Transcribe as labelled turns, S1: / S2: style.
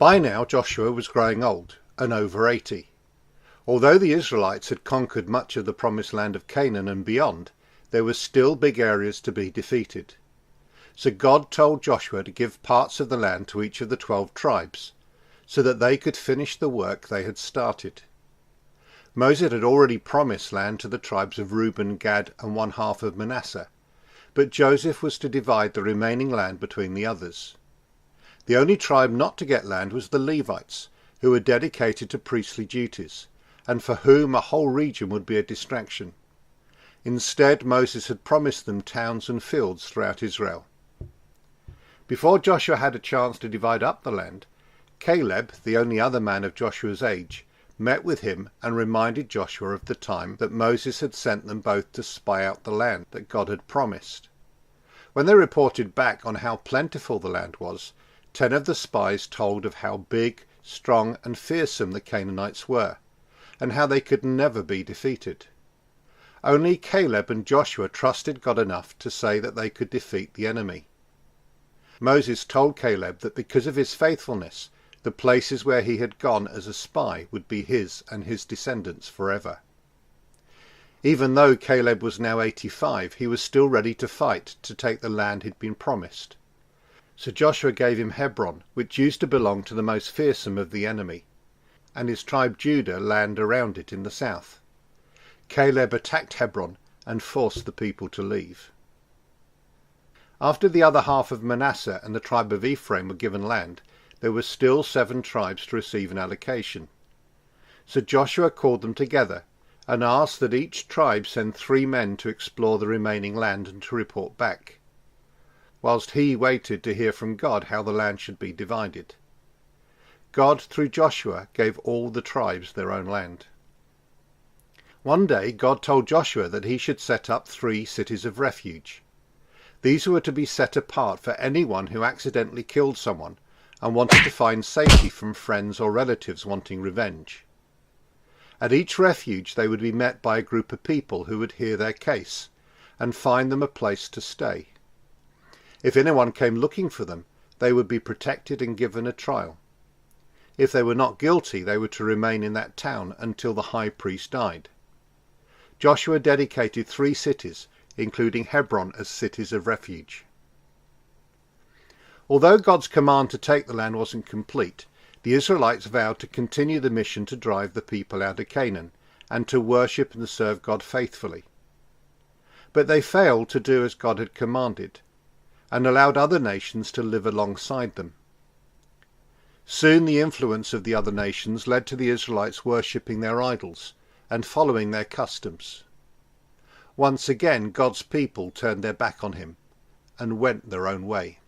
S1: By now Joshua was growing old and over 80. Although the Israelites had conquered much of the promised land of Canaan and beyond, there were still big areas to be defeated. So God told Joshua to give parts of the land to each of the 12 tribes, so that they could finish the work they had started. Moses had already promised land to the tribes of Reuben, Gad, and 1/2 of Manasseh, but Joseph was to divide the remaining land between the others. The only tribe not to get land was the Levites, who were dedicated to priestly duties, and for whom a whole region would be a distraction. Instead, Moses had promised them towns and fields throughout Israel. Before Joshua had a chance to divide up the land, Caleb, the only other man of Joshua's age, met with him and reminded Joshua of the time that Moses had sent them both to spy out the land that God had promised. When they reported back on how plentiful the land was, 10 of the spies told of how big, strong and fearsome the Canaanites were, and how they could never be defeated. Only Caleb and Joshua trusted God enough to say that they could defeat the enemy. Moses told Caleb that because of his faithfulness, the places where he had gone as a spy would be his and his descendants forever. Even though Caleb was now 85, he was still ready to fight to take the land he'd been promised. So Joshua gave him Hebron, which used to belong to the most fearsome of the enemy, and his tribe Judah land around it in the south. Caleb attacked Hebron and forced the people to leave. After the other half of Manasseh and the tribe of Ephraim were given land, there were still 7 tribes to receive an allocation. So Joshua called them together and asked that each tribe send 3 men to explore the remaining land and to report back, whilst he waited to hear from God how the land should be divided. God, through Joshua, gave all the tribes their own land. One day God told Joshua that he should set up 3 cities of refuge. These were to be set apart for anyone who accidentally killed someone and wanted to find safety from friends or relatives wanting revenge. At each refuge they would be met by a group of people who would hear their case and find them a place to stay. If anyone came looking for them, they would be protected and given a trial. If they were not guilty, they were to remain in that town until the high priest died. Joshua dedicated 3 cities, including Hebron, as cities of refuge. Although God's command to take the land wasn't complete, the Israelites vowed to continue the mission to drive the people out of Canaan and to worship and serve God faithfully. But they failed to do as God had commanded, and allowed other nations to live alongside them. Soon the influence of the other nations led to the Israelites worshipping their idols and following their customs. Once again God's people turned their back on him and went their own way.